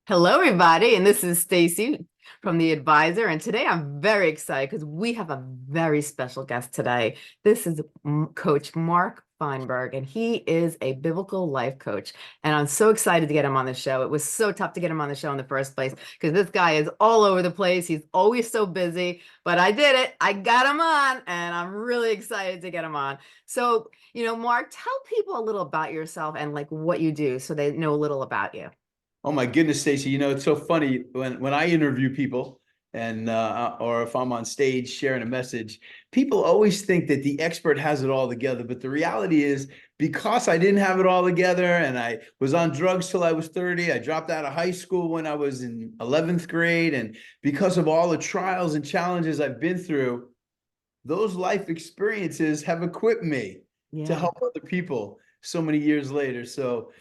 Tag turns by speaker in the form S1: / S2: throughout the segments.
S1: Hello, everybody, and this is Stacey from The Advisor. And today I'm very excited because we have a very special guest today. This is Coach Mark Feinberg, and he is a biblical life coach. And I'm so excited to get him on the show. It was so tough to get him on the show in the first place because this guy is all over the place. He's always so busy, but I did it. I got him on, and I'm really excited to get him on. So, Mark, tell people a little about yourself and like what you do so they know a little about you.
S2: Oh my goodness, Stacey, it's so funny when I interview people and or if I'm on stage sharing a message, people always think that the expert has it all together. But the reality is, because I didn't have it all together and I was on drugs till I was 30, I dropped out of high school when I was in 11th grade. And because of all the trials and challenges I've been through, those life experiences have equipped me to
S1: Yeah.
S2: help other people so many years later. So,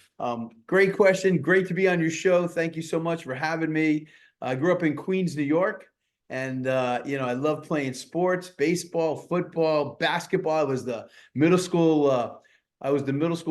S2: great question. Great to be on your show. Thank you so much for having me. I grew up in Queens, New York, and I love playing sports, baseball, football, basketball. I was the middle school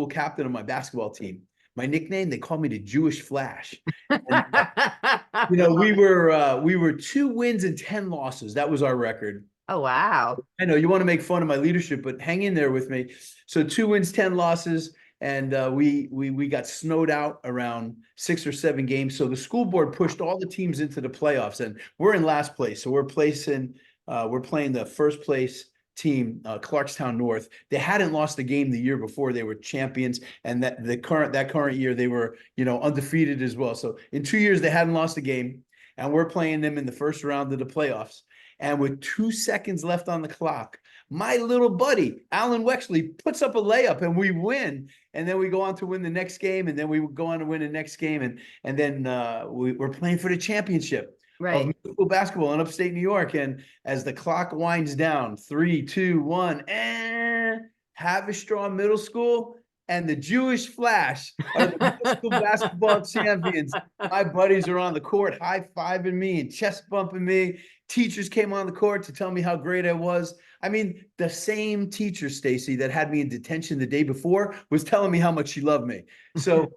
S2: captain of my basketball team. My nickname, they called me the Jewish Flash. And we were 2 wins and 10 losses. That was our record.
S1: Oh, wow.
S2: I know you want to make fun of my leadership, but hang in there with me. So 2 wins, 10 losses, and we got snowed out around 6 or 7 games. So the school board pushed all the teams into the playoffs, and we're in last place. So we're playing the first place team, Clarkstown North. They hadn't lost a game the year before; they were champions, and that current year they were undefeated as well. So in 2 years they hadn't lost a game, and we're playing them in the first round of the playoffs. And with 2 seconds left on the clock, my little buddy, Alan Wexley, puts up a layup and we win. And then we go on to win the next game. And then we go on to win the next game. And then we're playing for the championship of
S1: Right.
S2: middle school basketball in upstate New York. And as the clock winds down, 3, 2, 1, and Haverstraw Middle School and the Jewish Flash are the middle school basketball champions. My buddies are on the court high-fiving me and chest bumping me. Teachers came on the court to tell me how great I was. I mean, the same teacher, Stacey, that had me in detention the day before was telling me how much she loved me. So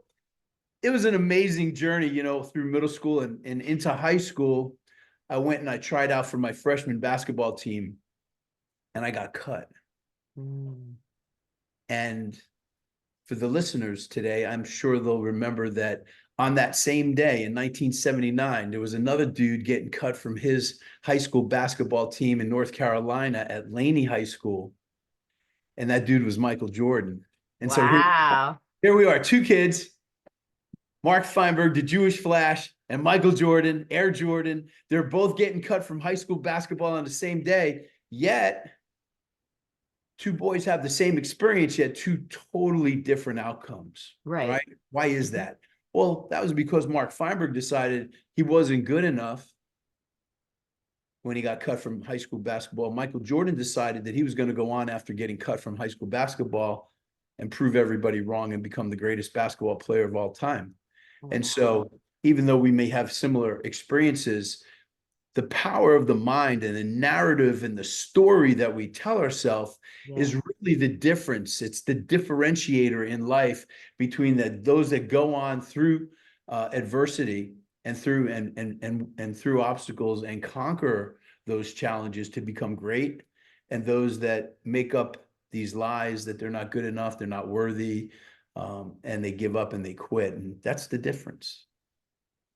S2: it was an amazing journey, through middle school and into high school. I went and I tried out for my freshman basketball team and I got cut.
S1: Mm.
S2: And for the listeners today, I'm sure they'll remember that on that same day in 1979, there was another dude getting cut from his high school basketball team in North Carolina at Laney High School. And that dude was Michael Jordan. And so
S1: Wow.
S2: here we are, two kids, Mark Feinberg, the Jewish Flash, and Michael Jordan, Air Jordan. They're both getting cut from high school basketball on the same day. Yet, two boys have the same experience, yet two totally different outcomes. All
S1: Right.
S2: right. Why is
S1: Mhm.
S2: that? Well, that was because Mark Feinberg decided he wasn't good enough when he got cut from high school basketball. Michael Jordan decided that he was going to go on after getting cut from high school basketball and prove everybody wrong and become the greatest basketball player of all time. And
S1: Wow.
S2: so, even though we may have similar experiences, the power of the mind and the narrative and the story that we tell ourselves is
S1: Yeah.
S2: really the difference. It's the differentiator in life between those that go on through adversity and through obstacles and conquer those challenges to become great, and those that make up these lies that they're not good enough, they're not worthy, and they give up and they quit. And that's the difference.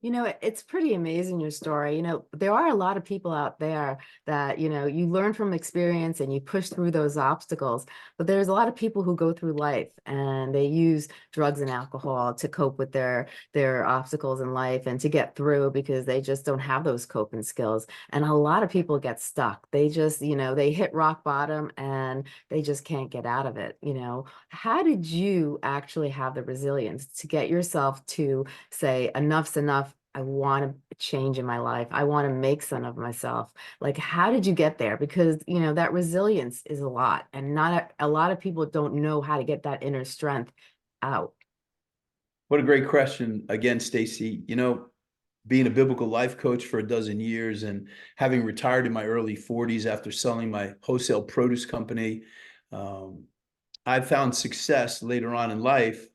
S1: It's pretty amazing your story. There are a lot of people out there that, you learn from experience and you push through those obstacles. But there's a lot of people who go through life and they use drugs and alcohol to cope with their obstacles in life and to get through because they just don't have those coping skills. And a lot of people get stuck. They just, they hit rock bottom and they just can't get out of it. How did you actually have the resilience to get yourself to say enough's enough? I want to change in my life. I want to make some of myself. Like, how did you get there? Because, that resilience is a lot, and not a lot of people don't know how to get that inner strength out.
S2: What a great question again, Stacey. Being a biblical life coach for a dozen years and having retired in my early 40s after selling my wholesale produce company, I found success later on in life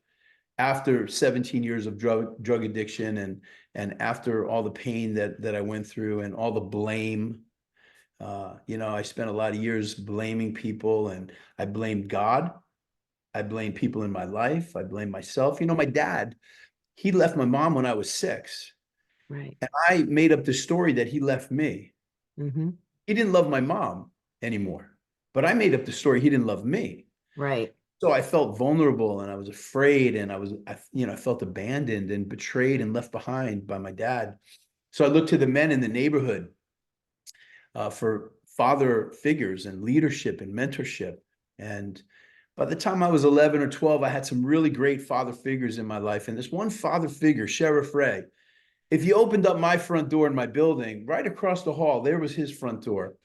S2: after 17 years of drug addiction, and after all the pain that I went through and all the blame, I spent a lot of years blaming people, and I blamed God. I blamed people in my life. I blamed myself. My dad, he left my mom when I was 6.
S1: Right.
S2: And I made up the story that he left me.
S1: Mm-hmm.
S2: He didn't love my mom anymore, but I made up the story he didn't love me.
S1: Right.
S2: So I felt vulnerable, and I was afraid, and I felt abandoned and betrayed and left behind by my dad. So I looked to the men in the neighborhood for father figures and leadership and mentorship. And by the time I was 11 or 12, I had some really great father figures in my life. And this one father figure, Sheriff Ray, if you opened up my front door in my building, right across the hall, there was his front door.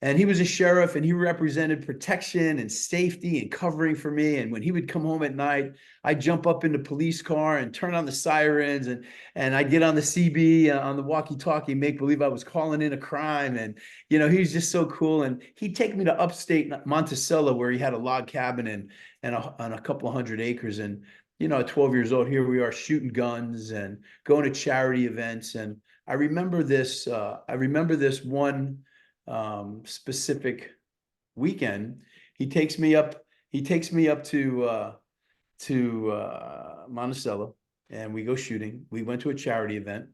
S2: And he was a sheriff, and he represented protection and safety and covering for me. And when he would come home at night, I'd jump up in the police car and turn on the sirens, and I'd get on the CB on the walkie-talkie, make believe I was calling in a crime. And, he was just so cool. And he'd take me to upstate Monticello, where he had a log cabin and on a couple of 100 acres. And, at 12 years old, here we are shooting guns and going to charity events. And I remember this one specific weekend. He takes me up to Monticello, and we go shooting. We went to a charity event,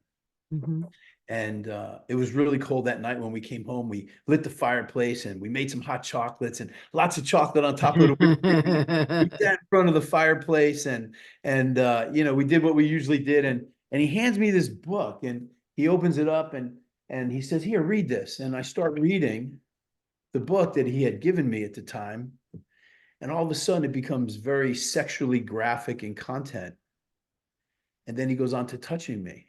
S1: Mm-hmm.
S2: and it was really cold that night. When we came home, we lit the fireplace, and we made some hot chocolates and lots of chocolate on top of the whipped cream. We sat in front of the fireplace, and we did what we usually did. And he hands me this book, and he opens it up, and he says, "Here, read this." And I start reading the book that he had given me at the time. And all of a sudden it becomes very sexually graphic in content. And then he goes on to touching me.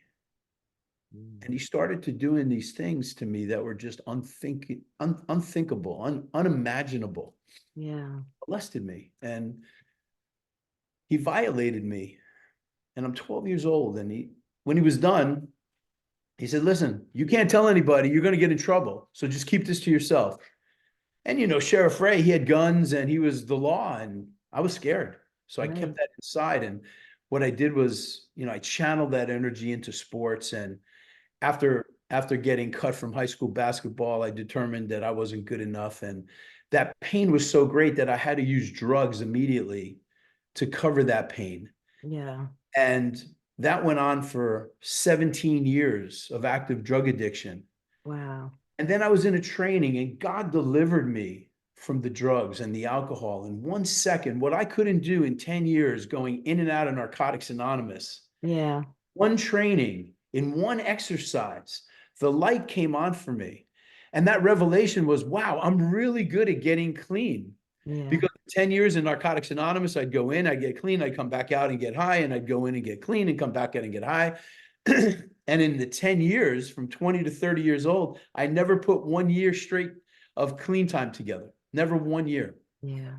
S2: And he started to doing these things to me that were just unthinkable, unimaginable.
S1: Yeah.
S2: Molested me, and he violated me. And I'm 12 years old. And when he was done, he said, "Listen, you can't tell anybody. You're going to get in trouble. So just keep this to yourself." And Sheriff Ray, he had guns, and he was the law, and I was scared. So I kept
S1: Right.
S2: that inside. And what I did was, I channeled that energy into sports. And after getting cut from high school basketball, I determined that I wasn't good enough. And that pain was so great that I had to use drugs immediately to cover that pain.
S1: Yeah.
S2: And that went on for 17 years of active drug addiction.
S1: Wow.
S2: And then I was in a training, and God delivered me from the drugs and the alcohol in 1 second. What I couldn't do in 10 years going in and out of Narcotics Anonymous.
S1: Yeah.
S2: One training, in one exercise, the light came on for me. And that revelation was, wow, I'm really good at getting clean.
S1: Yeah.
S2: Because 10 years in Narcotics Anonymous, I'd go in, I'd get clean, I'd come back out and get high, and I'd go in and get clean and come back out and get high. And in the 10 years, from 20 to 30 years old, I never put 1 year straight of clean time together. Never 1 year.
S1: Yeah.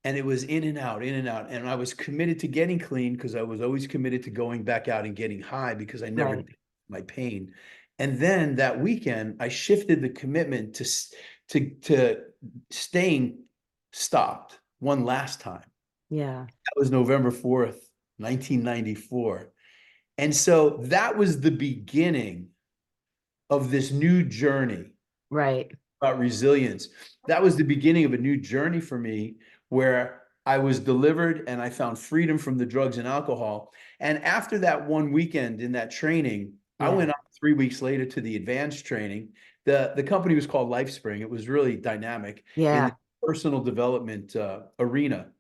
S2: And it was in and out, in and out. And I was committed to getting clean, because I was always committed to going back out and getting high, because I never
S1: Right.
S2: did my pain. And then that weekend, I shifted the commitment to staying stopped one last time.
S1: Yeah.
S2: That was November 4th, 1994. And so that was the beginning of this new journey
S1: Right.
S2: about resilience. That was the beginning of a new journey for me, where I was delivered and I found freedom from the drugs and alcohol. And after that one weekend in that training, I
S1: Yeah.
S2: went on 3 weeks later to the advanced training. The company was called LifeSpring. It was really dynamic in
S1: Yeah.
S2: the personal development arena.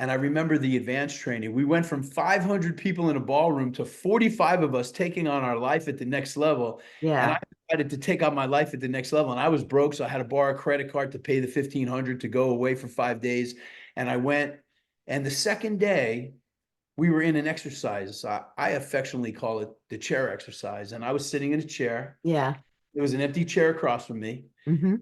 S2: And I remember the advanced training. We went from 500 people in a ballroom to 45 of us taking on our life at the next level. And I
S1: Yeah.
S2: decided to take on my life at the next level. And I was broke, so I had to borrow a credit card to pay the 1,500 to go away for 5 days. And I went. And the second day, we were in an exercise. I affectionately call it the chair exercise. And I was sitting in a chair.
S1: Yeah.
S2: There was an empty chair across from me.
S1: Mm-hmm.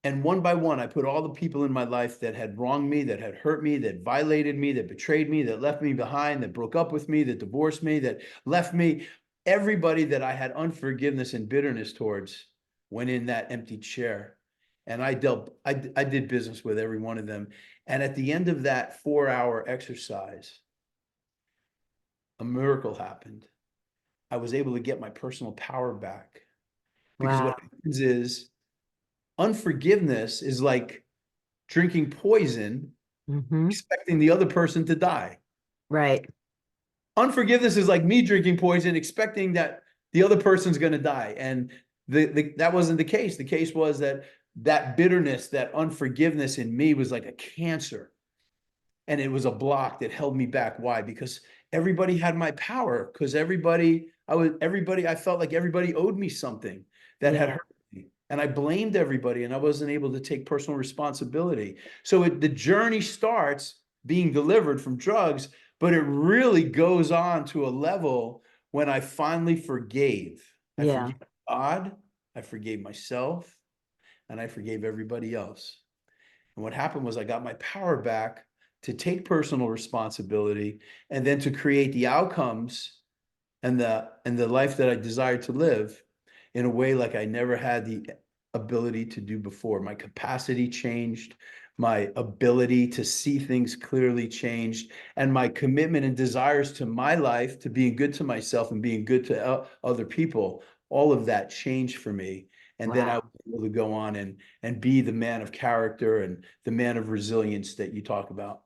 S2: And one by one, I put all the people in my life that had wronged me, that had hurt me, that violated me, that betrayed me, that left me behind, that broke up with me, that divorced me, that left me. Everybody that I had unforgiveness and bitterness towards went in that empty chair. And I did business with every one of them. And at the end of that 4-hour exercise, a miracle happened. I was able to get my personal power back. Because
S1: Wow.
S2: what happens is unforgiveness is like drinking poison,
S1: Hmm.
S2: expecting the other person to die.
S1: Right.
S2: Unforgiveness is like me drinking poison, expecting that the other person's going to die. And that wasn't the case. The case was that that bitterness, that unforgiveness in me was like a cancer. And it was a block that held me back. Why? Because everybody had my power. Because I felt like everybody owed me something that had
S1: Yeah.
S2: hurt me. And I blamed everybody, and I wasn't able to take personal responsibility. So the journey starts being delivered from drugs, but it really goes on to a level when I finally forgave. I
S1: Yeah.
S2: forgave God, I forgave myself, and I forgave everybody else. And what happened was I got my power back to take personal responsibility and then to create the outcomes and the life that I desired to live in a way like I never had the ability to do before. My capacity changed, my ability to see things clearly changed, and my commitment and desires to my life, to being good to myself and being good to other people, all of that changed for me. And then I
S1: Wow.
S2: was able to go on and be the man of character and the man of resilience that you talk about.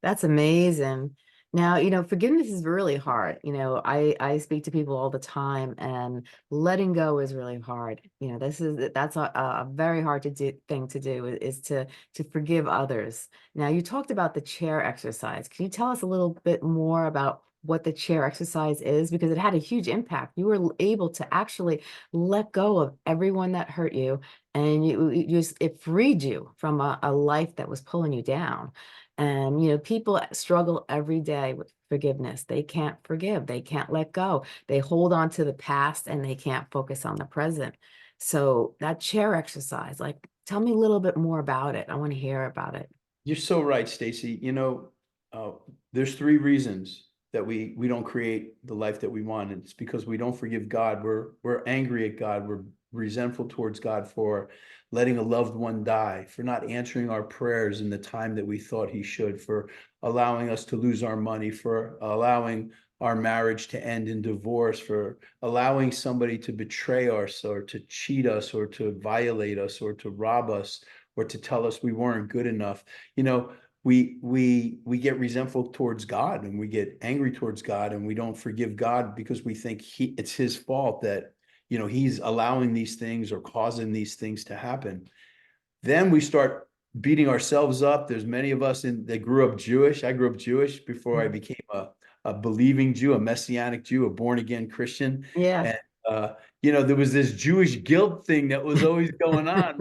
S1: That's amazing. Now, forgiveness is really hard. I speak to people all the time, and letting go is really hard. That's a very hard thing to do is to forgive others. Now, you talked about the chair exercise. Can you tell us a little bit more about what the chair exercise is? Because it had a huge impact. You were able to actually let go of everyone that hurt you, and it freed you from a life that was pulling you down. And, people struggle every day with forgiveness. They can't forgive, they can't let go. They hold on to the past and they can't focus on the present. So that chair exercise, like, tell me a little bit more about it. I want to hear about it.
S2: You're so right, Stacey. Uh, there's three reasons that we don't create the life that we want. It's because we don't forgive God. We're angry at God. We're resentful towards God for letting a loved one die, for not answering our prayers in the time that we thought He should, for allowing us to lose our money, for allowing our marriage to end in divorce, for allowing somebody to betray us or to cheat us or to violate us or to rob us or to tell us we weren't good enough. You know, we get resentful towards God and we get angry towards God and we don't forgive God because we think it's His fault that He's allowing these things or causing these things to happen. Then we start beating ourselves up. There's many of us that grew up Jewish. I grew up Jewish before I
S1: Mhm.
S2: became a believing Jew, a Messianic Jew, a born again Christian.
S1: Yeah.
S2: And uh, there was this Jewish guilt thing that was always going on.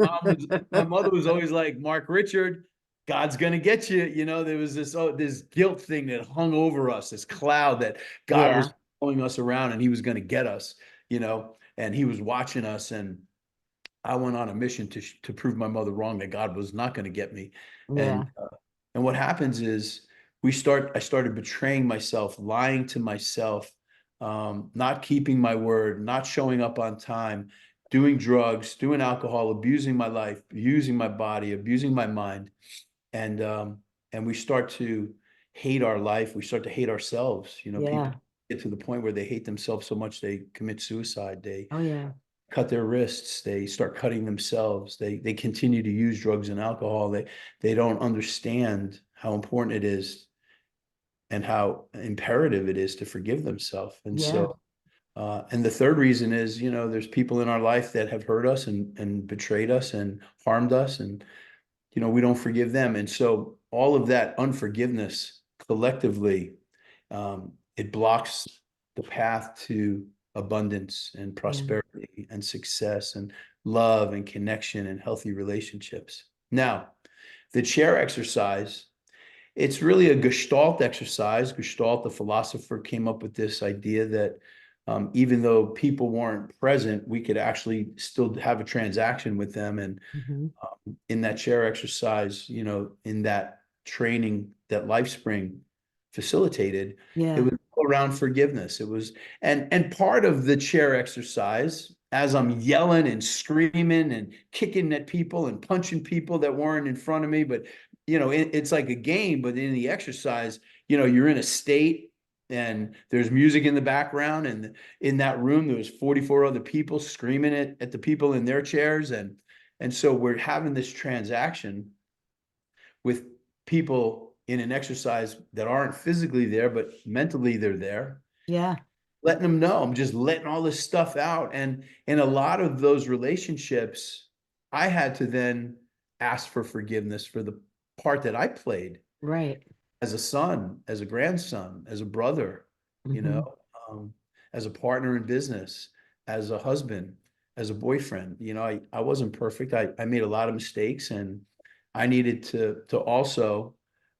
S2: My mother was always like, Mark Richard, God's gonna get you. There was this guilt thing that hung over us, this cloud that God
S1: Yeah.
S2: was following us around and He was gonna get us, and He was watching us. And I went on a mission to prove my mother wrong, that God was not going to get me. And
S1: Yeah.
S2: and what happens is I started betraying myself, lying to myself, not keeping my word, not showing up on time, doing drugs, doing alcohol, abusing my life, abusing my body, abusing my mind. And and we start to hate our life. We start to hate ourselves. People
S1: Yeah.
S2: get to the point where they hate themselves so much they commit suicide. They
S1: Oh, yeah.
S2: cut their wrists, they start cutting themselves, they continue to use drugs and alcohol. They don't understand how important it is and how imperative it is to forgive themselves. And
S1: Yeah.
S2: so and the third reason is, there's people in our life that have hurt us and betrayed us and harmed us, and we don't forgive them. And so all of that unforgiveness collectively, it blocks the path to abundance and
S1: Yeah.
S2: prosperity and success and love and connection and healthy relationships. Now, the chair exercise, it's really a Gestalt exercise. Gestalt, the philosopher, came up with this idea that even though people weren't present, we could actually still have a transaction with them. And
S1: Hmm.
S2: in that chair exercise, in that training that LifeSpring facilitated, it
S1: Yeah.
S2: was all around forgiveness. It was, and part of the chair exercise, as I'm yelling and screaming and kicking at people and punching people that weren't in front of me, but it's like a game. But in the exercise, you're in a state. and there's music in the background, and in that room there was 44 other people screaming at the people in their chairs, and so we're having this transaction with people in an exercise that aren't physically there, but mentally they're there,
S1: Yeah.
S2: letting them know I'm just letting all this stuff out. And in a lot of those relationships, I had to then ask for forgiveness for the part that I played
S1: Right.
S2: as a son, as a grandson, as a brother, you know,
S1: Hmm.
S2: um, as a partner in business, as a husband, as a boyfriend. You know, I wasn't perfect. I made a lot of mistakes, and I needed to also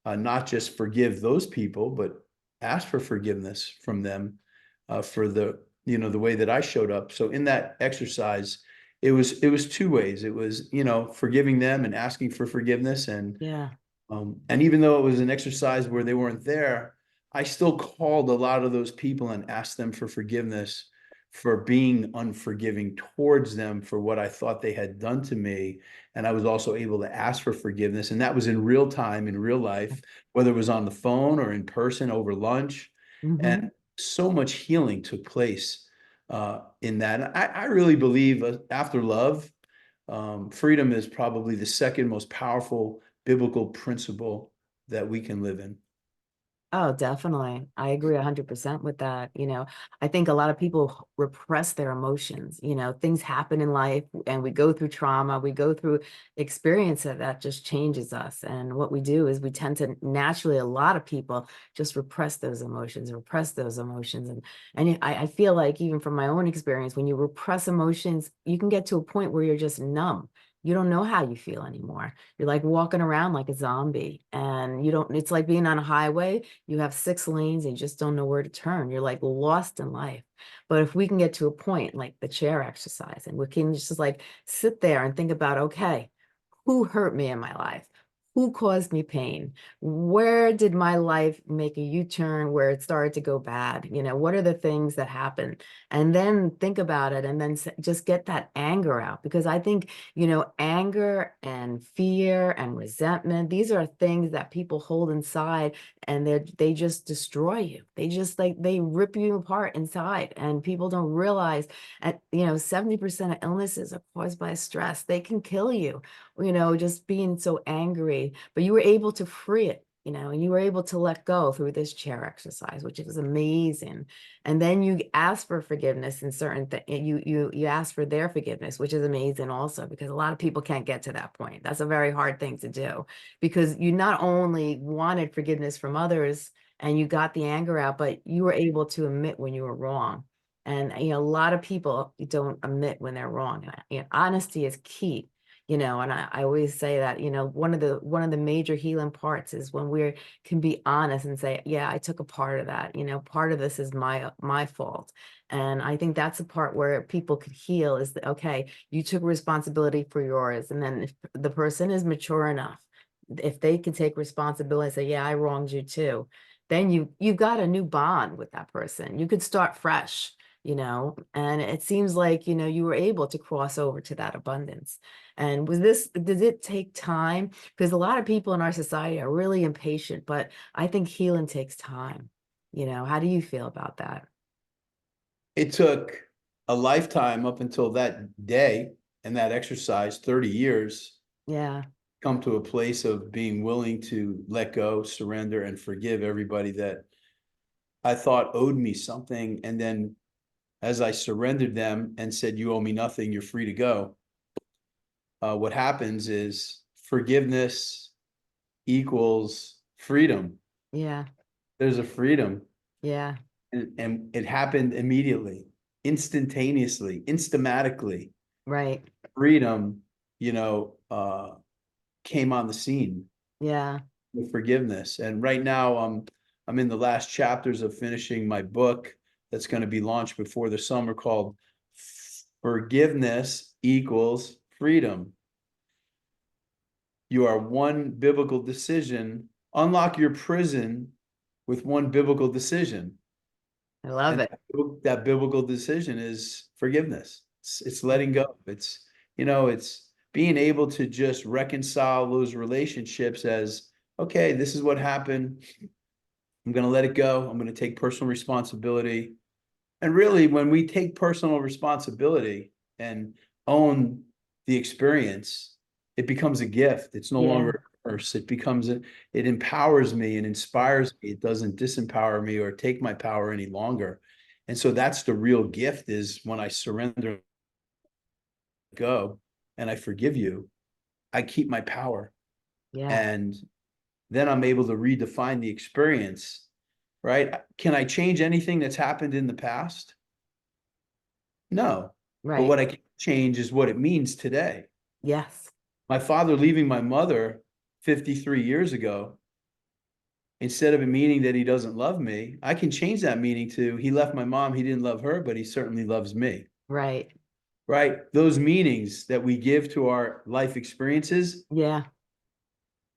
S2: not just forgive those people, but ask for forgiveness from them for the, you know, the way that I showed up. So in that exercise, it was two ways. It was, you know, forgiving them and asking for forgiveness,
S1: Yeah.
S2: and even though it was an exercise where they weren't there, I still called a lot of those people and asked them for forgiveness for being unforgiving towards them for what I thought they had done to me. And I was also able to ask for forgiveness. And that was in real time, in real life, whether it was on the phone or in person over lunch.
S1: Hmm.
S2: And so much healing took place in that. I really believe after love, freedom is probably the second most powerful biblical principle that we can live in.
S1: Oh, definitely. I agree 100% with that. I think a lot of people repress their emotions. Things happen in life and we go through trauma, we go through experience that just changes us. And what we do is we tend to naturally, a lot of people just repress those emotions, repress those emotions. And I feel like even from my own experience, when you repress emotions, you can get to a point where you're just numb. You don't know how you feel anymore. You're like walking around like a zombie and it's like being on a highway. You have 6 lanes and you just don't know where to turn. You're like lost in life. But if we can get to a point like the chair exercise and we can just like sit there and think about, okay, who hurt me in my life? Who caused me pain? Where did my life make a U-turn where it started to go bad? What are the things that happened? And then think about it and then just get that anger out. Because I think, anger and fear and resentment, these are things that people hold inside and they just destroy you. They just like they rip you apart inside. And people don't realize 70% of illnesses are caused by stress. They can kill you, just being so angry, but you were able to free it, and you were able to let go through this chair exercise, which is amazing. And then you ask for forgiveness in certain things. You ask for their forgiveness, which is amazing also, because a lot of people can't get to that point. That's a very hard thing to do because you not only wanted forgiveness from others and you got the anger out, but you were able to admit when you were wrong. And a lot of people don't admit when they're wrong. And honesty is key. And I always say that, one of the major healing parts is when we can be honest and say, yeah, I took a part of that. Part of this is my fault. And I think that's the part where people could heal is that, okay, you took responsibility for yours. And then if the person is mature enough, if they can take responsibility and say, yeah, I wronged you too, then you've got a new bond with that person. You could start fresh. And it seems like, you were able to cross over to that abundance. And did it take time? Because a lot of people in our society are really impatient, but I think healing takes time. How do you feel about that?
S2: It took a lifetime up until that day and that exercise, 30 years,
S1: Yeah,
S2: come to a place of being willing to let go, surrender, and forgive everybody that I thought owed me something. And then as I surrendered them and said, you owe me nothing, you're free to go. What happens is forgiveness equals freedom.
S1: yeah,
S2: There's a freedom,
S1: yeah,
S2: and it happened immediately, instantaneously, instamatically.
S1: right.
S2: Freedom, came on the scene
S1: Yeah.
S2: with forgiveness. And right now, I'm in the last chapters of finishing my book that's going to be launched before the summer, called Forgiveness Equals Freedom. You are one biblical decision. Unlock your prison with one biblical decision.
S1: I love
S2: And
S1: it.
S2: that biblical decision is forgiveness. It's letting go. It's being able to just reconcile those relationships as, okay, this is what happened. I'm going to let it go. I'm going to take personal responsibility. And really, when we take personal responsibility and own the experience, it becomes a gift. It's no
S1: Yeah,
S2: longer a curse. It becomes it empowers me and inspires me. It doesn't disempower me or take my power any longer. And so that's the real gift, is when I surrender, go, and I forgive you, I keep my power.
S1: yeah,
S2: And then I'm able to redefine the experience, right? Can I change anything that's happened in the past? No. But
S1: right.
S2: what I can change is what it means today.
S1: Yes,
S2: My father leaving my mother 53 years ago, instead of a meaning that he doesn't love me, I can change that meaning to he left my mom, he didn't love her, but he certainly loves me.
S1: right.
S2: Right? Those meanings that we give to our life experiences,
S1: Yeah,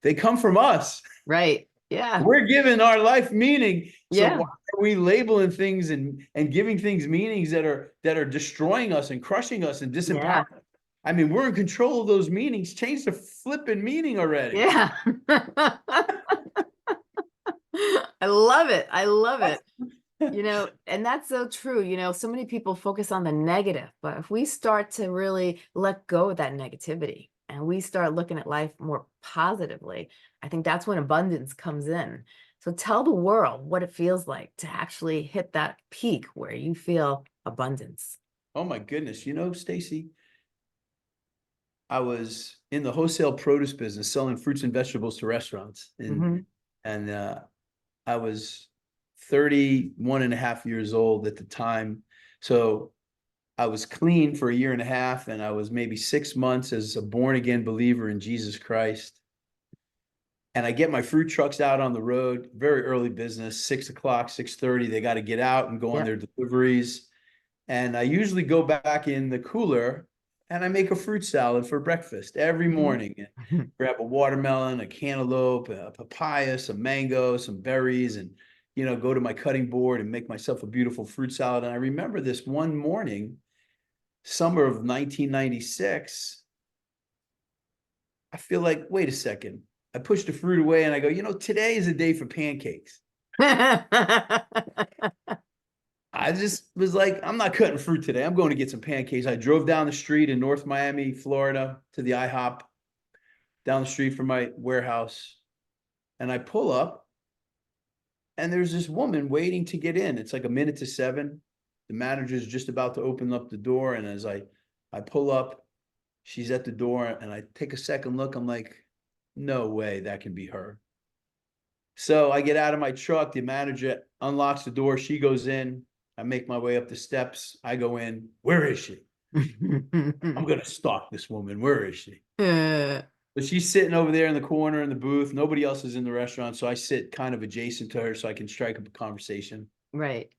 S2: they come from us.
S1: right. Yeah,
S2: We're giving our life meaning. So
S1: yeah,
S2: why are we labeling things and giving things meanings that are destroying us and crushing us and
S1: yeah,
S2: disempowering? I mean, we're in control of those meanings. Change the flipping meaning already.
S1: yeah. I love it. I love it. And that's so true. So many people focus on the negative, but if we start to really let go of that negativity and we start looking at life more positively, I think that's when abundance comes in. So tell the world what it feels like to actually hit that peak where you feel abundance.
S2: Oh my goodness. Stacey, I was in the wholesale produce business selling fruits and vegetables to restaurants.
S1: Hmm.
S2: And I was 31 and a half years old at the time. So I was clean for a year and a half, and I was maybe 6 months as a born again believer in Jesus Christ. And I get my fruit trucks out on the road, very early business, 6 o'clock, 6:30. They got to get out and go on
S1: Yep.
S2: their deliveries. And I usually go back in the cooler and I make a fruit salad for breakfast every
S1: Mhm.
S2: morning. Grab a watermelon, a cantaloupe, a papaya, some mango, some berries, and go to my cutting board and make myself a beautiful fruit salad. And I remember this one morning, summer of 1996, I feel like, wait a second. I pushed the fruit away and I go, today is a day for pancakes. I just was like, I'm not cutting fruit today. I'm going to get some pancakes. I drove down the street in North Miami, Florida, to the IHOP down the street from my warehouse. And I pull up, and there's this woman waiting to get in. It's like a minute to 7. The manager's just about to open up the door. And as I pull up, she's at the door, and I take a second look. I'm like, no way that can be her. So I get out of my truck. The manager unlocks the door. She goes in. I make my way up the steps. I go in. Where is she? I'm going to stalk this woman. Where is she? But she's sitting over there in the corner in the booth. Nobody else is in the restaurant. So I sit kind of adjacent to her so I can strike up a conversation.
S1: Right.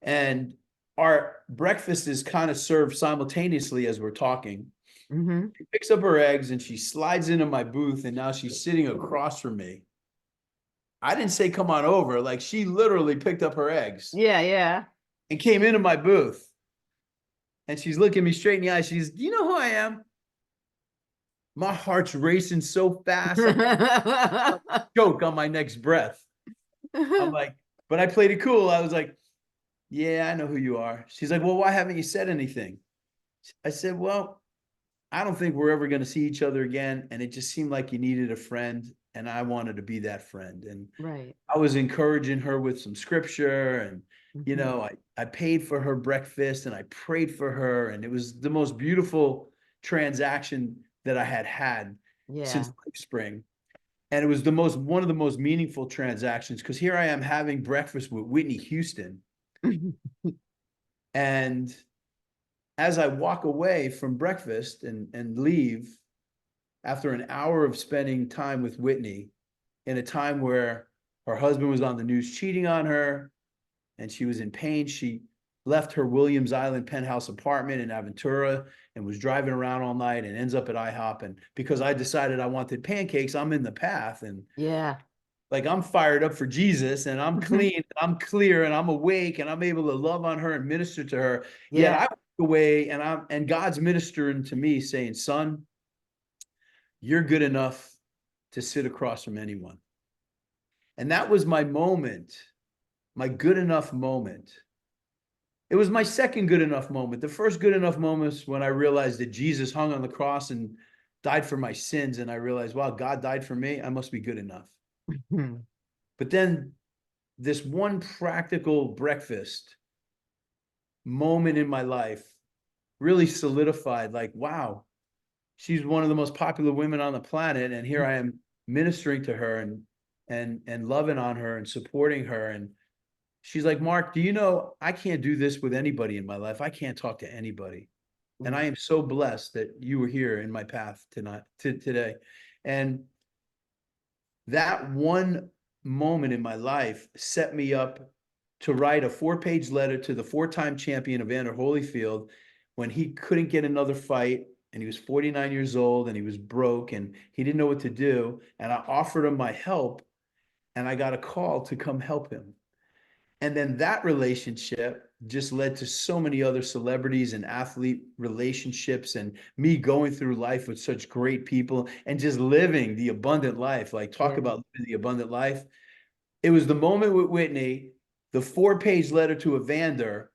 S2: And our breakfast is kind of served simultaneously as we're talking.
S1: Hmm.
S2: She picks up her eggs and she slides into my booth. And now she's sitting across from me. I didn't say, come on over. Like, she literally picked up her eggs
S1: Yeah, yeah.
S2: and came into my booth. And she's looking me straight in the eye. She's, do you know who I am? My heart's racing so fast. I'm choke on my next breath. I'm like, but I played it cool. I was like, yeah, I know who you are. She's like, well, why haven't you said anything? I said, well, I don't think we're ever going to see each other again. And it just seemed like you needed a friend. And I wanted to be that friend. And
S1: Right.
S2: I was encouraging her with some scripture. And,
S1: Hmm.
S2: I paid for her breakfast and I prayed for her. And it was the most beautiful transaction that I had since
S1: Yeah.
S2: spring. And it was one of the most meaningful transactions, because here I am having breakfast with Whitney Houston. And as I walk away from breakfast and leave after an hour of spending time with Whitney, in a time where her husband was on the news cheating on her and she was in pain, she left her Williams Island penthouse apartment in Aventura and was driving around all night and ends up at IHOP. And because I decided I wanted pancakes, I'm in the path. And
S1: Yeah.
S2: like, I'm fired up for Jesus, and I'm clean, and I'm clear, and I'm awake, and I'm able to love on her and minister to her. Yet I
S1: Yeah.
S2: walk away, and God's ministering to me saying, son, you're good enough to sit across from anyone. And that was my moment, my good enough moment. It was my second good enough moment. The first good enough moment was when I realized that Jesus hung on the cross and died for my sins. And I realized, wow, God died for me. I must be good enough.
S1: Mhm.
S2: But then this one practical breakfast moment in my life really solidified, like, wow, she's one of the most popular women on the planet. And here I am ministering to her and loving on her and supporting her. And she's like, Mark, do you know I can't do this with anybody in my life? I can't talk to anybody. And I am so blessed that you were here in my path today. And that one moment in my life set me up to write a 4-page letter to the 4-time champion Evander Holyfield when he couldn't get another fight and he was 49 years old and he was broke and he didn't know what to do. And I offered him my help and I got a call to come help him. And then that relationship just led to so many other celebrities and athlete relationships and me going through life with such great people and just living the abundant life. Like, talk
S1: Yeah.
S2: about living the abundant life. It was the moment with Whitney, the 4-page letter to Evander,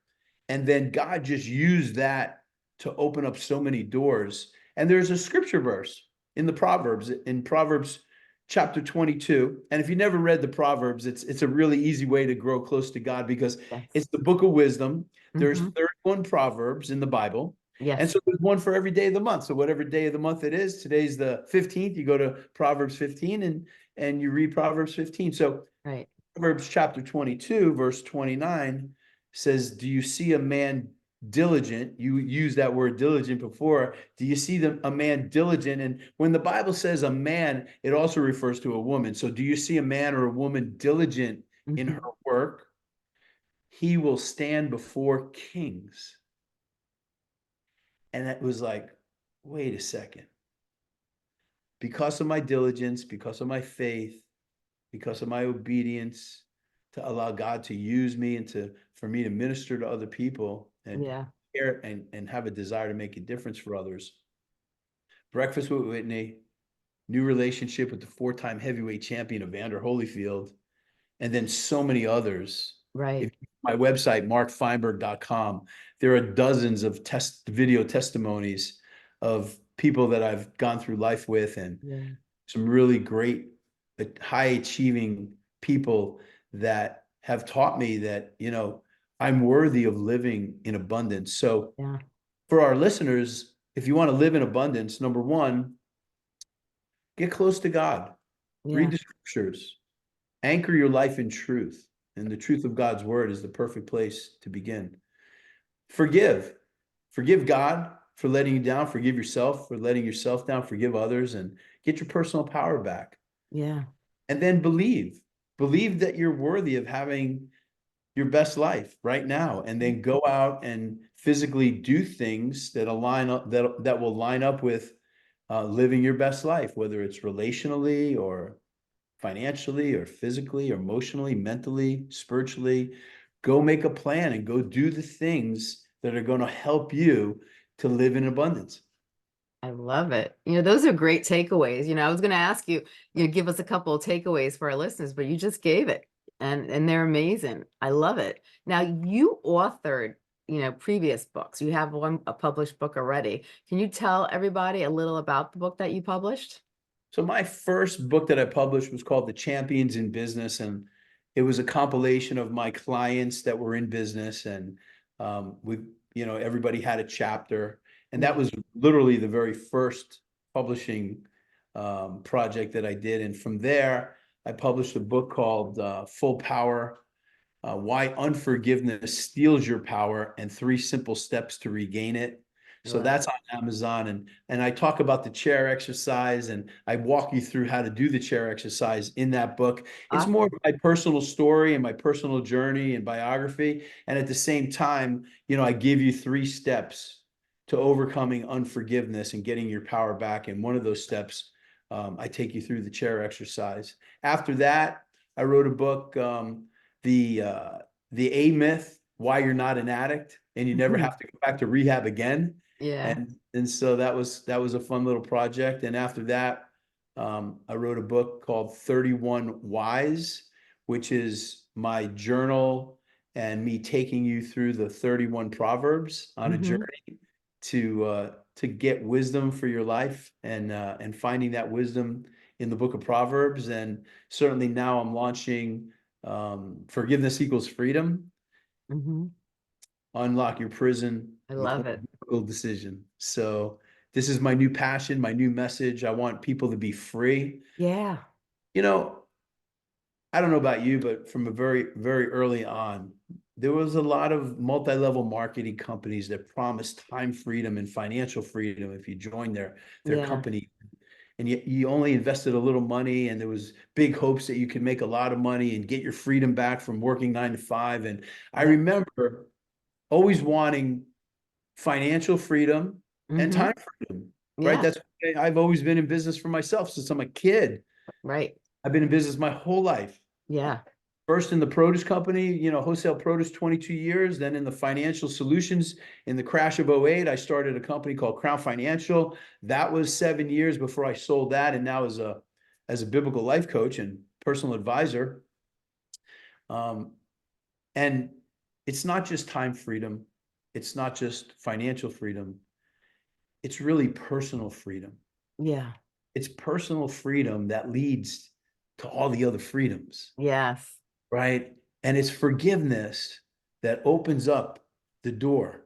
S2: and then God just used that to open up so many doors. And there's a scripture verse in Proverbs chapter 22. And if you never read the Proverbs, it's a really easy way to grow close to God because
S1: Yes.
S2: it's the book of wisdom. There's
S1: Hmm.
S2: 31 Proverbs in the Bible. And
S1: Yes.
S2: so there's one for every day of the month. So whatever day of the month it is, today's the 15th, you go to Proverbs 15 and you read Proverbs 15. So
S1: Right.
S2: Proverbs chapter 22, verse 29 says, do you see a man diligent? You used that word diligent before. Do you see a man diligent? And when the Bible says a man, it also refers to a woman. So do you see a man or a woman diligent in her
S1: Hmm.
S2: work? He will stand before kings. And it was like, wait a second. Because of my diligence, because of my faith, because of my obedience to allow God to use me and for me to minister to other people and
S1: Yeah.
S2: care and have a desire to make a difference for others. Breakfast with Whitney, new relationship with the 4-time heavyweight champion Evander Holyfield, and then so many others.
S1: Right.
S2: If my website, markfeinberg.com, there are dozens of video testimonies of people that I've gone through life with and
S1: Yeah.
S2: some really great, high achieving people that have taught me that, I'm worthy of living in abundance. So
S1: Yeah.
S2: for our listeners, if you want to live in abundance, number one, get close to God, read
S1: Yeah.
S2: the scriptures, anchor your life in truth. And the truth of God's word is the perfect place to begin. Forgive. Forgive God for letting you down. Forgive yourself for letting yourself down. Forgive others and get your personal power back.
S1: Yeah.
S2: And then believe that you're worthy of having your best life right now, and then go out and physically do things that align up that will line up with living your best life, whether it's relationally or financially or physically or emotionally, mentally, spiritually. Go make a plan and go do the things that are going to help you to live in abundance.
S1: I love it. Those are great takeaways. I was going to ask you, give us a couple of takeaways for our listeners, but you just gave it, and they're amazing. I love it. Now, you authored, previous books. You have a published book already. Can you tell everybody a little about the book that you published?
S2: So my first book that I published was called The Champions in Business, and it was a compilation of my clients that were in business, and everybody had a chapter, and that
S1: Yeah.
S2: was literally the very first publishing project that I did. And from there, I published a book called Full Power: Why Unforgiveness Steals Your Power and 3 Simple Steps to Regain It. So
S1: Well,
S2: that's on Amazon. And I talk about the chair exercise and I walk you through how to do the chair exercise in that book. It's more of
S1: awesome.
S2: my personal story and my personal journey and biography. And at the same time, I give you 3 steps to overcoming unforgiveness and getting your power back. And one of those steps, I take you through the chair exercise. After that, I wrote a book, the uh, the A myth, why you're not an addict and you never have to go back to rehab again.
S1: Yeah.
S2: And so that was a fun little project. And after that, I wrote a book called 31 Whys. which is my journal and me taking you through the 31 Proverbs on a
S1: Mm-hmm.
S2: journey to get wisdom for your life, and finding that wisdom in the book of Proverbs. And certainly now I'm launching Forgiveness Equals Freedom,
S1: Mm-hmm.
S2: Unlock Your Prison
S1: I
S2: with
S1: love
S2: One
S1: it.
S2: Difficult Decision. So this is my new passion, my new message. I want people to be free.
S1: Yeah.
S2: You know, I don't know about you, but from a very, very early on, there was a lot of multi-level marketing companies that promised time freedom and financial freedom if you joined their
S1: Yeah.
S2: company. And yet you only invested a little money, and there was big hopes that you could make a lot of money and get your freedom back from working 9 to 5. And I
S1: Yep.
S2: remember always wanting financial freedom and
S1: Mm-hmm.
S2: time freedom, right?
S1: Yeah.
S2: That's I've always been in business for myself since I'm a kid.
S1: Right.
S2: I've been in business my whole life.
S1: Yeah.
S2: First in the produce company, wholesale produce, 22 years. Then in the financial solutions, in the crash of '08, I started a company called Crown Financial. That was 7 years before I sold that. And now as a biblical life coach and personal advisor. Um, and it's not just time freedom. It's not just financial freedom. It's really personal freedom.
S1: Yeah.
S2: It's personal freedom that leads to all the other freedoms,
S1: Yes.
S2: right? And it's forgiveness that opens up the door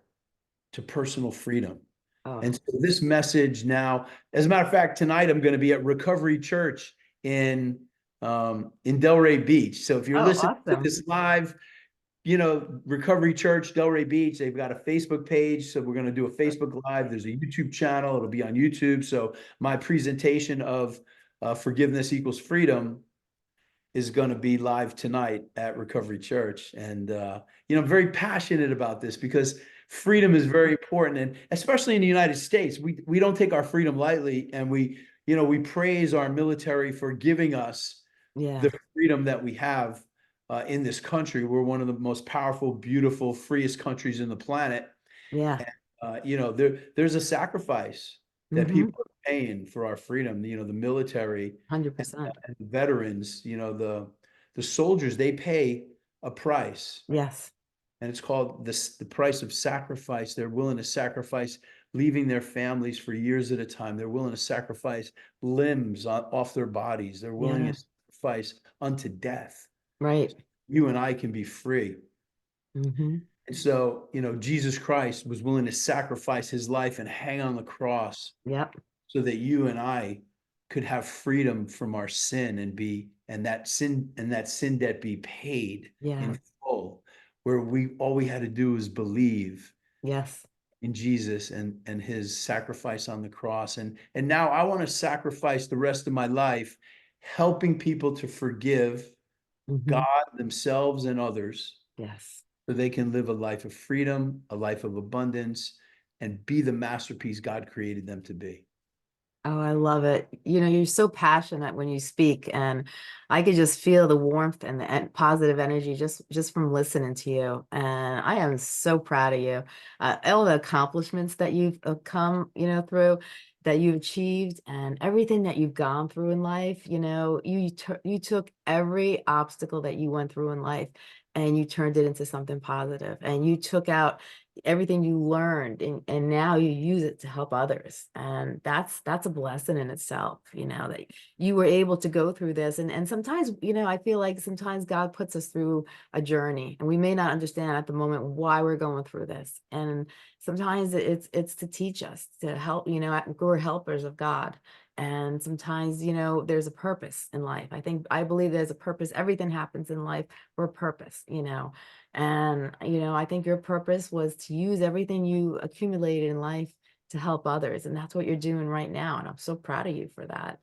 S2: to personal freedom.
S1: Oh,
S2: And so this message now, as a matter of fact, tonight I'm going to be at Recovery Church in Delray Beach. So if you're
S1: oh,
S2: listening to
S1: awesome.
S2: this live, Recovery Church, Delray Beach, they've got a Facebook page. So we're going to do a Facebook Live. There's a YouTube channel. It'll be on YouTube. So my presentation of Forgiveness Equals Freedom is going to be live tonight at Recovery Church. And, I'm very passionate about this because freedom is very important. And especially in the United States, we don't take our freedom lightly. And we praise our military for giving us
S1: Yeah.
S2: the freedom that we have in this country. We're one of the most powerful, beautiful, freest countries in the planet.
S1: Yeah.
S2: And, there's a sacrifice that
S1: Mm-hmm.
S2: people are paying for our freedom. The military
S1: 100%.
S2: and the veterans, the soldiers, they pay a price,
S1: Yes.
S2: and it's called the price of sacrifice. They're willing to sacrifice leaving their families for years at a time. They're willing to sacrifice limbs off their bodies. They're willing
S1: Yeah.
S2: to sacrifice unto death.
S1: Right.
S2: You and I can be free.
S1: Mm-hmm.
S2: And so, Jesus Christ was willing to sacrifice his life and hang on the cross
S1: Yep.
S2: so that you and I could have freedom from our sin and that sin debt be paid
S1: Yeah.
S2: in full, where all we had to do was believe
S1: Yes.
S2: in Jesus and his sacrifice on the cross. And now I want to sacrifice the rest of my life helping people to forgive
S1: Mm-hmm.
S2: God, themselves, and others,
S1: Yes.
S2: so they can live a life of freedom, a life of abundance, and be the masterpiece God created them to be.
S1: Oh, I love it. You're so passionate when you speak, and I could just feel the warmth and the positive energy just from listening to you. And I am so proud of you. All the accomplishments that you've come, through, that you've achieved, and everything that you've gone through in life. You took every obstacle that you went through in life, and you turned it into something positive, and you took out everything you learned, and now you use it to help others. And that's a blessing in itself, that you were able to go through this. And sometimes, I feel like sometimes God puts us through a journey, and we may not understand at the moment why we're going through this. And sometimes it's to teach us, to help. We're helpers of God. And sometimes, there's a purpose in life. I believe there's a purpose. Everything happens in life for a purpose. And, I think your purpose was to use everything you accumulated in life to help others. And that's what you're doing right now. And I'm so proud of you for that.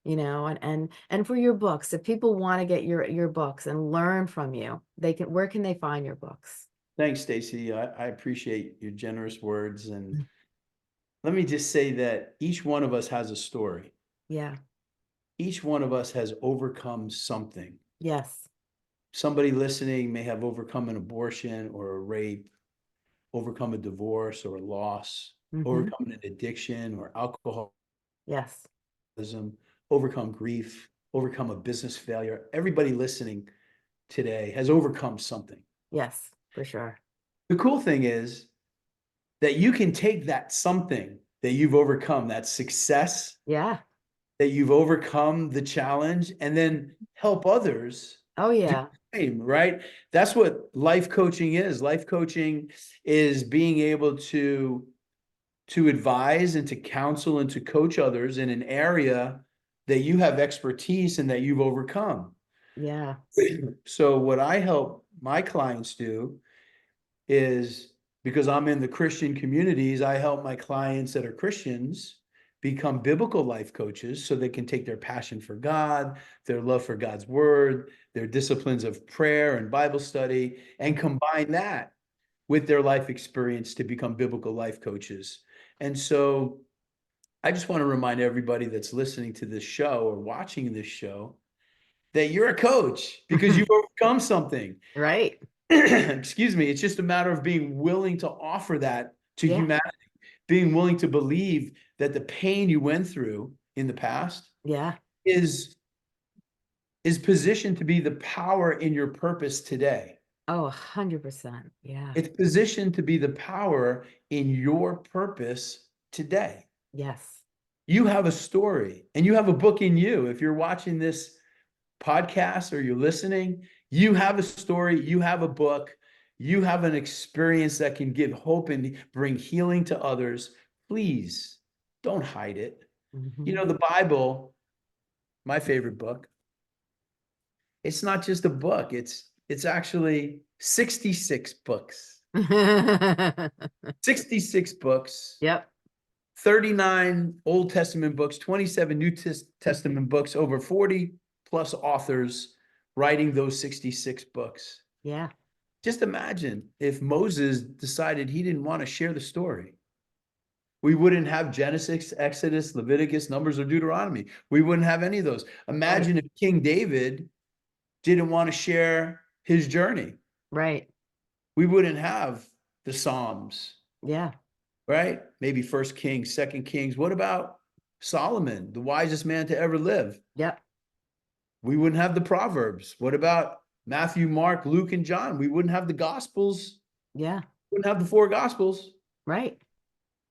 S1: And for your books, if people want to get your books and learn from you, where can they find your books?
S2: Thanks, Stacey. I appreciate your generous words. And
S1: Mm.
S2: let me just say that each one of us has a story.
S1: Yeah.
S2: Each one of us has overcome something.
S1: Yes.
S2: Somebody listening may have overcome an abortion or a rape, overcome a divorce or a loss,
S1: Hmm.
S2: overcome an addiction or alcoholism,
S1: Yes.
S2: overcome grief, overcome a business failure. Everybody listening today has overcome something.
S1: Yes, for sure.
S2: The cool thing is that you can take that something that you've overcome, that success,
S1: Yeah.
S2: that you've overcome the challenge, and then help others
S1: Oh,
S2: do
S1: yeah.
S2: the same, right? That's what life coaching is. Life coaching is being able to advise and to counsel and to coach others in an area that you have expertise and that you've overcome.
S1: Yeah.
S2: So what I help my clients do is, because I'm in the Christian communities, I help my clients that are Christians become biblical life coaches so they can take their passion for God, their love for God's word, their disciplines of prayer and Bible study, and combine that with their life experience to become biblical life coaches. And so I just want to remind everybody that's listening to this show or watching this show that you're a coach because you've overcome something.
S1: Right.
S2: Excuse me. It's just a matter of being willing to offer that to
S1: Yeah.
S2: humanity, being willing to believe that the pain you went through in the past
S1: Yeah.
S2: is positioned to be the power in your purpose today.
S1: Oh, 100%. Yeah.
S2: It's positioned to be the power in your purpose today.
S1: Yes.
S2: You have a story and you have a book in you. If you're watching this podcast or you're listening, you have a story, you have a book, you have an experience that can give hope and bring healing to others. Please don't hide it. You
S1: Mhm.
S2: know, the Bible, my favorite book, it's not just a book, it's actually 66 books. 66 books,
S1: Yep.
S2: 39 Old Testament books, 27 New Testament books, over 40 plus authors writing those 66 books.
S1: Yeah.
S2: Just imagine if Moses decided he didn't want to share the story. We wouldn't have Genesis, Exodus, Leviticus, Numbers, or Deuteronomy. We wouldn't have any of those.
S1: Right.
S2: Imagine if King David didn't want to share his journey.
S1: Right.
S2: We wouldn't have the Psalms,
S1: Yeah.
S2: right? Maybe First Kings, Second Kings. What about Solomon, the wisest man to ever live?
S1: Yep.
S2: We wouldn't have the Proverbs. What about Matthew, Mark, Luke, and John? We wouldn't have the Gospels.
S1: Yeah.
S2: We wouldn't have the four Gospels.
S1: Right.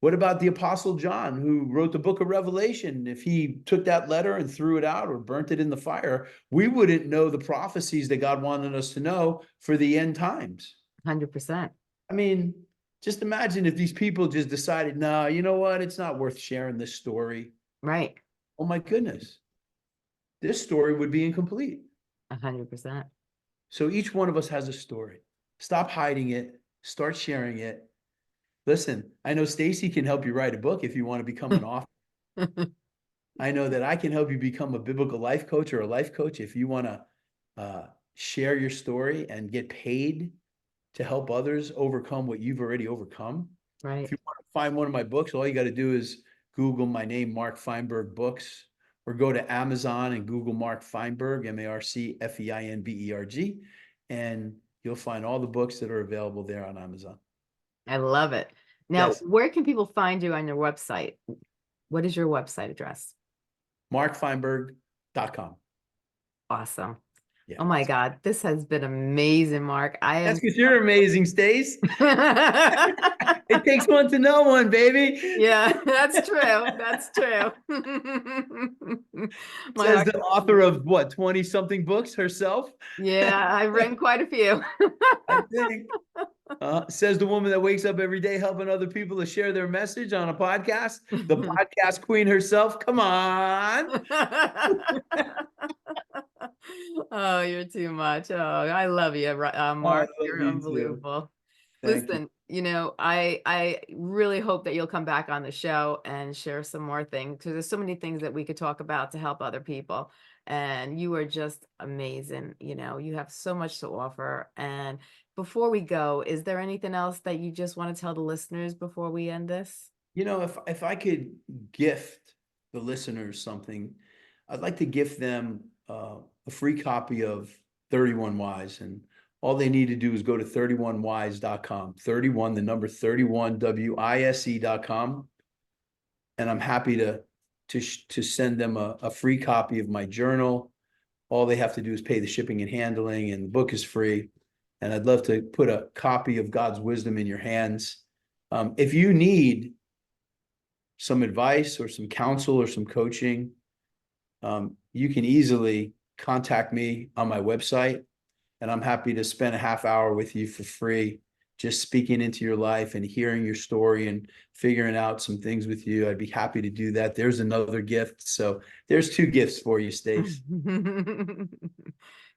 S2: What about the Apostle John, who wrote the book of Revelation? If he took that letter and threw it out or burnt it in the fire, we wouldn't know the prophecies that God wanted us to know for the end times.
S1: 100%.
S2: I mean, just imagine if these people just decided, no, you know what? It's not worth sharing this story.
S1: Right.
S2: Oh my goodness. This story would be incomplete.
S1: 100%.
S2: So each one of us has a story. Stop hiding it. Start sharing it. Listen, I know Stacey can help you write a book if you want to become an author. I know that I can help you become a biblical life coach or a life coach if you want to share your story and get paid to help others overcome what you've already overcome. If
S1: Right.
S2: you want to find one of my books, all you got to do is Google my name, Mark Feinberg Books, or go to Amazon and Google Mark Feinberg, MarkFeinberg, and you'll find all the books that are available there on Amazon.
S1: I love it. Now,
S2: Yes,
S1: where can people find you on your website? What is your website address?
S2: markfeinberg.com.
S1: Awesome.
S2: Yeah.
S1: Oh my God, this has been amazing, Mark. I
S2: That's
S1: am.
S2: because you're amazing, Stace. It takes one to know one, baby.
S1: Yeah, that's true. That's true. My
S2: Says
S1: heart.
S2: the author of what, 20 something books herself?
S1: Yeah, I've written quite a few.
S2: I think. Says the woman that wakes up every day helping other people to share their message on a podcast. The podcast queen herself. Come on.
S1: Oh, you're too much. Oh, I love you,
S2: Oh, I
S1: Mark.
S2: love
S1: You're
S2: you too.
S1: unbelievable.
S2: Thank you.
S1: Listen, I really hope that you'll come back on the show and share some more things because there's so many things that we could talk about to help other people. And you are just amazing. You have so much to offer. And before we go, is there anything else that you just want to tell the listeners before we end this?
S2: You know, if I could gift the listeners something, I'd like to gift them a free copy of 31 Wise. And all they need to do is go to 31wise.com, 31, the number 31, WISE.com. And I'm happy to send them a free copy of my journal, All they have to do is pay the shipping and handling, and the book is free. And I'd love to put a copy of God's wisdom in your hands. If you need some advice or some counsel or some coaching, you can easily contact me on my website, and I'm happy to spend a half hour with you for free, just speaking into your life and hearing your story and figuring out some things with you. I'd be happy to do that. There's another gift. So there's two gifts for you, Stace.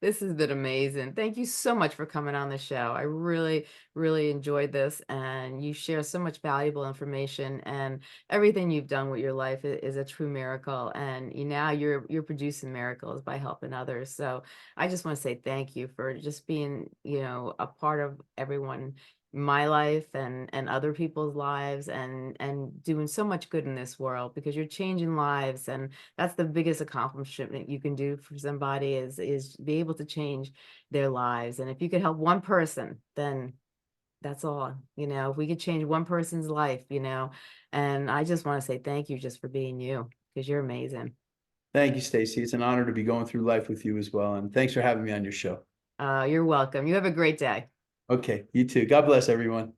S1: This has been amazing. Thank you so much for coming on the show. I really, really enjoyed this, and you share so much valuable information, and everything you've done with your life is a true miracle. And now you're producing miracles by helping others. So I just want to say thank you for just being, a part of everyone, my life and other people's lives, and doing so much good in this world, because you're changing lives. And that's the biggest accomplishment you can do for somebody, is be able to change their lives. And if you could help one person, then that's all. If we could change one person's life, and I just want to say thank you just for being you, because you're amazing.
S2: Thank you, Stacey. It's an honor to be going through life with you as well. And thanks for having me on your show.
S1: You're welcome. You have a great day.
S2: Okay, you too. God bless everyone.